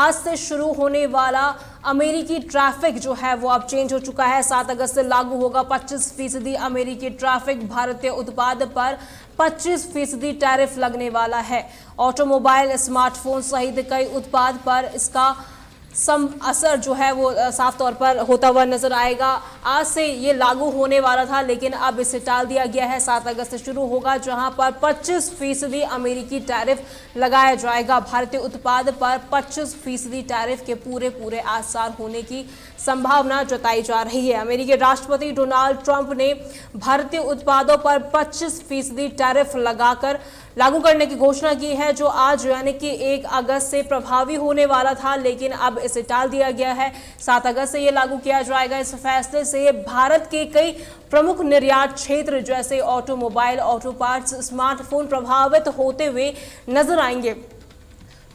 आज से शुरू होने वाला अमेरिकी ट्रैफिक जो है वो अब चेंज हो चुका है। 7 अगस्त से लागू होगा 25% अमेरिकी ट्रैफिक। भारतीय उत्पाद पर 25% टैरिफ लगने वाला है। ऑटोमोबाइल, स्मार्टफोन सहित कई उत्पाद पर इसका असर जो है वो साफ तौर पर होता हुआ नजर आएगा। आज से ये लागू होने वाला था, लेकिन अब इसे टाल दिया गया है। 7 अगस्त से शुरू होगा, जहां पर 25% अमेरिकी टैरिफ लगाया जाएगा। भारतीय उत्पाद पर 25% टैरिफ के पूरे आसार होने की संभावना जताई जा रही है। अमेरिकी राष्ट्रपति डोनाल्ड ट्रंप ने भारतीय उत्पादों पर 25% टैरिफ लागू करने की घोषणा की है, जो आज यानी कि 1 अगस्त से प्रभावी होने वाला था, लेकिन अब इसे टाल दिया गया है। 7 अगस्त से ये लागू किया जाएगा। इस फैसले से भारत के कई प्रमुख निर्यात क्षेत्र जैसे ऑटोमोबाइल, ऑटो पार्ट्स, स्मार्टफोन प्रभावित होते हुए नजर आएंगे।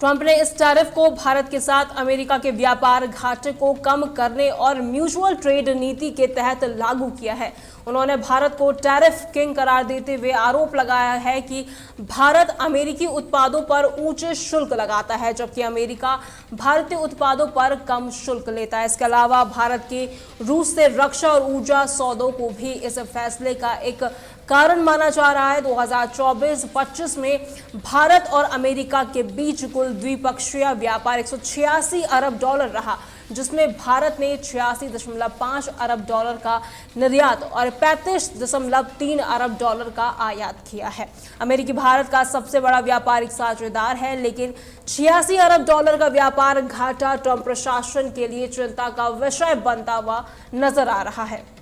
ट्रंप ने इस टैरिफ को भारत के साथ अमेरिका के व्यापार घाटे को कम करने और म्यूचुअल ट्रेड नीति के तहत लागू किया है। उन्होंने भारत को टैरिफ किंग करार देते हुए आरोप लगाया है कि भारत अमेरिकी उत्पादों पर ऊंचे शुल्क लगाता है, जबकि अमेरिका भारतीय उत्पादों पर कम शुल्क लेता है। इसके अलावा भारत के रूस से रक्षा और ऊर्जा सौदों को भी इस फैसले का एक कारण माना जा रहा है। 2024-25 में भारत और अमेरिका के बीच कुल द्विपक्षीय व्यापार 186 अरब डॉलर रहा, जिसमें भारत ने 86.5 अरब डॉलर का निर्यात और 35.3 अरब डॉलर का आयात किया है। अमेरिकी भारत का सबसे बड़ा व्यापारिक साझेदार है, लेकिन 86 अरब डॉलर का व्यापार घाटा ट्रंप प्रशासन के लिए चिंता का विषय बनता हुआ नजर आ रहा है।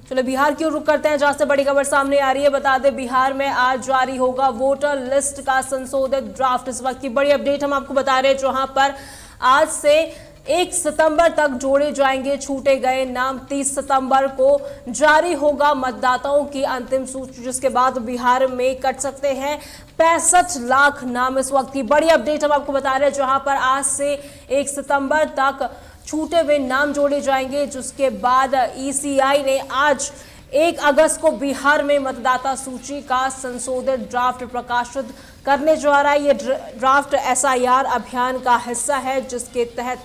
चलो बिहार की ओर रुख करते हैं, जहां से बड़ी खबर सामने आ रही है। बता दें, बिहार में आज जारी होगा वोटर लिस्ट का संशोधित ड्राफ्ट। इस वक्त की बड़ी अपडेट हम आपको बता रहे हैं, जहां पर आज से 1 सितंबर तक जोड़े जाएंगे छूटे गए नाम। 30 सितंबर को जारी होगा मतदाताओं की अंतिम सूची, जिसके बाद बिहार में कट सकते हैं 65 लाख नाम। इस वक्त की बड़ी अपडेट हम आपको बता रहे हैं, जहां पर आज से 1 सितंबर तक छूटे हुए नाम जोड़े जाएंगे, जिसके बाद ईसीआई ने आज 1 अगस्त को बिहार में मतदाता सूची का संशोधित ड्राफ्ट प्रकाशित करने जा रहा है। ये ड्राफ्ट एसआईआर अभियान का हिस्सा है, जिसके तहत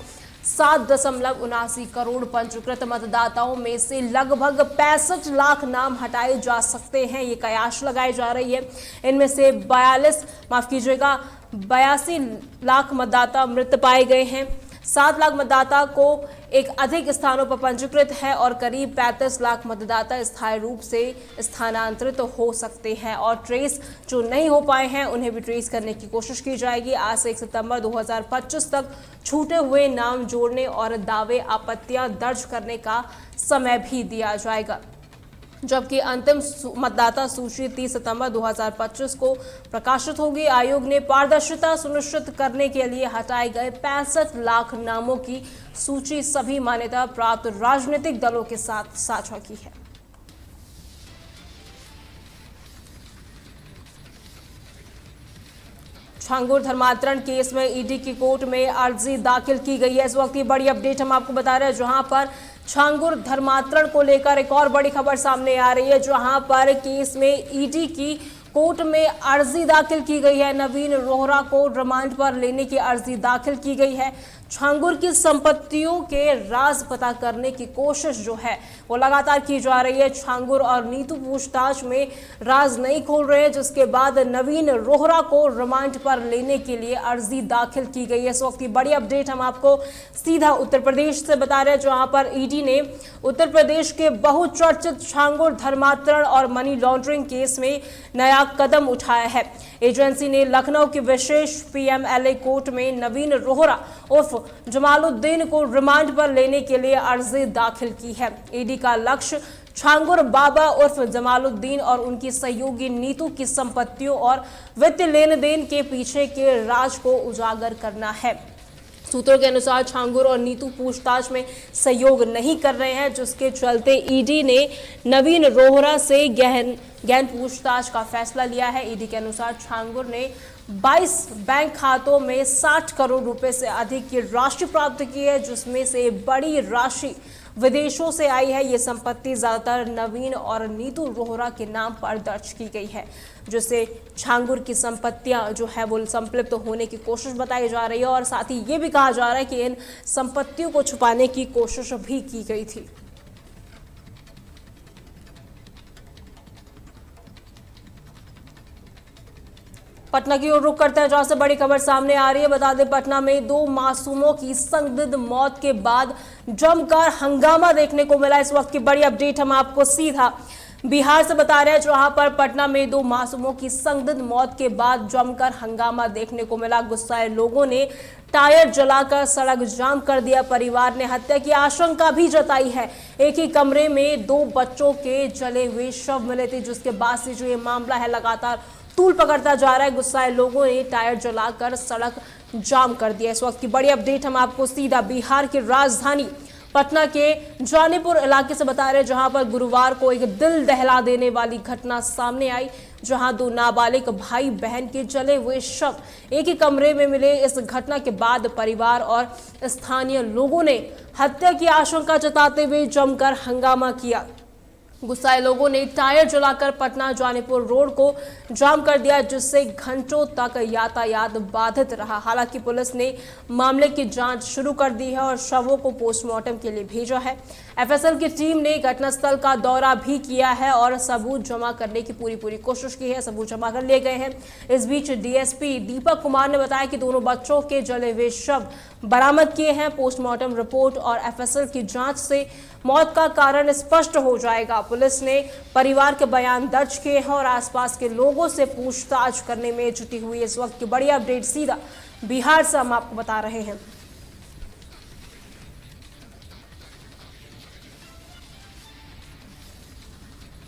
7.79 करोड़ पंजीकृत मतदाताओं में से लगभग 65 लाख नाम हटाए जा सकते हैं। ये कयास लगाई जा रही है। इनमें से 82 लाख मतदाता मृत पाए गए हैं। 7 लाख मतदाता को एक अधिक स्थानों पर पंजीकृत है और करीब 35 लाख मतदाता स्थायी रूप से स्थानांतरित हो सकते हैं, और ट्रेस जो नहीं हो पाए हैं उन्हें भी ट्रेस करने की कोशिश की जाएगी। आज से 1 सितंबर 2025 तक छूटे हुए नाम जोड़ने और दावे आपत्तियां दर्ज करने का समय भी दिया जाएगा, जबकि अंतिम मतदाता सूची 30 सितंबर 2025 को प्रकाशित होगी। आयोग ने पारदर्शिता सुनिश्चित करने के लिए हटाए गए 65 लाख नामों की सूची सभी मान्यता प्राप्त राजनीतिक दलों के साथ साझा की है। छांगुर धर्मांतरण केस में ईडी की कोर्ट में अर्जी दाखिल की गई है। इस वक्त की बड़ी अपडेट हम आपको बता रहे हैं, जहां पर छांगुर धर्मांतरण को लेकर एक और बड़ी खबर सामने आ रही है, जहां पर केस में ईडी की कोर्ट में अर्जी दाखिल की गई है। नवीन रोहरा को रिमांड पर लेने की अर्जी दाखिल की गई है। छांगुर की संपत्तियों के राज पता करने की कोशिश जो है वो लगातार की जा रही है। छांगुर और नीतू पूछताछ में राज नहीं खोल रहे हैं, जिसके बाद नवीन रोहरा को रिमांड पर लेने के लिए अर्जी दाखिल की गई है। इस वक्त की बड़ी अपडेट हम आपको सीधा उत्तर प्रदेश से बता रहे हैं, जहां पर ईडी ने उत्तर प्रदेश के बहुचर्चित छांगुर धर्मांतरण और मनी लॉन्ड्रिंग केस में नया कदम उठाया है। एजेंसी ने लखनऊ की विशेष पीएमएलए कोर्ट में नवीन रोहरा उर्फ जमालुद्दीन को रिमांड पर लेने के लिए अर्जी दाखिल की है। ईडी का लक्ष्य छांगुर बाबा उर्फ जमालुद्दीन और उनकी सहयोगी नीतू की संपत्तियों और वित्तीय लेन देन के पीछे के राज को उजागर करना है। सूत्रों के अनुसार छांगुर और नीतू पूछताछ में सहयोग नहीं कर रहे हैं, जिसके चलते ईडी ने नवीन रोहरा से गहन पूछताछ का फैसला लिया है। ईडी के अनुसार छांगुर ने 22 बैंक खातों में 60 करोड़ रुपए से अधिक की राशि प्राप्त की है, जिसमें से बड़ी राशि विदेशों से आई है। ये संपत्ति ज्यादातर नवीन और नीतू रोहरा के नाम पर दर्ज की गई है, जिससे छांगुर की संपत्तियां जो है वो संलिप्त होने की कोशिश बताई जा रही है और साथ ही ये भी कहा जा रहा है कि इन संपत्तियों को छुपाने की कोशिश भी की गई थी। पटना की ओर रुख करते हैं, जहां से बड़ी खबर सामने आ रही है। बता दें, पटना में 2 मासूमों की संदिग्ध मौत के बाद जमकर हंगामा देखने को मिला। इस वक्त की बड़ी अपडेट हम आपको सीधा बिहार से बता रहे हैं, जहां पर पटना में 2 मासूमों की संदिग्ध मौत के बाद जमकर हंगामा देखने को मिला। गुस्साए लोगों ने टायर जलाकर सड़क जाम कर दिया। परिवार ने हत्या की आशंका भी जताई है। एक ही कमरे में 2 बच्चों के जले हुए शव मिले थे, जिसके बाद से जो ये मामला है लगातार तूल पकड़ता जा रहा है। गुस्साए लोगों ने टायर जलाकर सड़क जाम कर दिया। इस वक्त की बड़ी अपडेट हम आपको सीधा बिहार की राजधानी पटना के जानीपुर इलाके से बता रहे हैं, जहां पर गुरुवार को एक दिल दहला देने वाली घटना सामने आई, जहां 2 नाबालिग भाई बहन के जले हुए शव एक ही कमरे में मिले। इस घटना के बाद परिवार और स्थानीय लोगों ने हत्या की आशंका जताते हुए जमकर हंगामा किया। गुस्साए लोगों ने टायर जलाकर पटना जानीपुर रोड को जाम कर दिया, जिससे घंटों तक यातायात बाधित रहा। हालांकि पुलिस ने मामले की जांच शुरू कर दी है और शवों को पोस्टमार्टम के लिए भेजा है। एफएसएल की टीम ने घटनास्थल का दौरा भी किया है और सबूत जमा करने की पूरी कोशिश की है। सबूत जमा कर लिए गए हैं। इस बीच डीएसपी दीपक कुमार ने बताया कि दोनों बच्चों के जले हुए शव बरामद किए हैं। पोस्टमार्टम रिपोर्ट और एफएसएल की जांच से मौत का कारण स्पष्ट हो जाएगा। पुलिस ने परिवार के बयान दर्ज किए हैं और आसपास के लोगों से पूछताछ करने में जुटी हुई। इस वक्त की बड़ी अपडेट सीधा बिहार से हम आपको बता रहे हैं।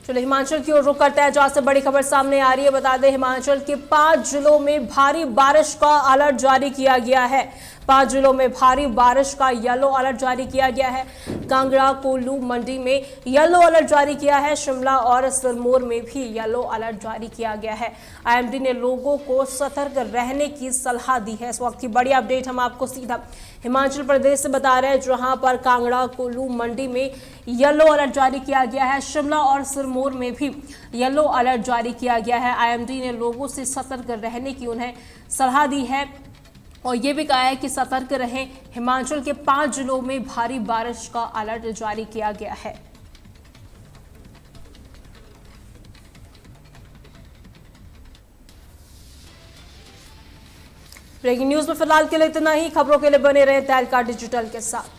चलो हिमाचल की ओर रुख करते हैं, जहां से बड़ी खबर सामने आ रही है। बता दें, हिमाचल के 5 जिलों में भारी बारिश का अलर्ट जारी किया गया है। 5 जिलों में भारी बारिश का येलो अलर्ट जारी किया गया है। कांगड़ा, कुल्लू, मंडी में येलो अलर्ट जारी किया है। शिमला और सिरमौर में भी येलो अलर्ट जारी किया गया है। आईएमडी ने लोगों को सतर्क रहने की सलाह दी है। इस वक्त की बड़ी अपडेट हम आपको सीधा हिमाचल प्रदेश से बता रहे हैं, जहां पर कांगड़ा, कुल्लू, मंडी में येलो अलर्ट जारी किया गया है। शिमला और सिरमौर में भी येलो अलर्ट जारी किया गया है। आईएमडी ने लोगों से सतर्क रहने की उन्हें सलाह दी है और ये भी कहा है कि सतर्क रहें। हिमाचल के 5 जिलों में भारी बारिश का अलर्ट जारी किया गया है। ब्रेकिंग न्यूज में फिलहाल के लिए इतना ही। खबरों के लिए बने रहे तहलका डिजिटल के साथ।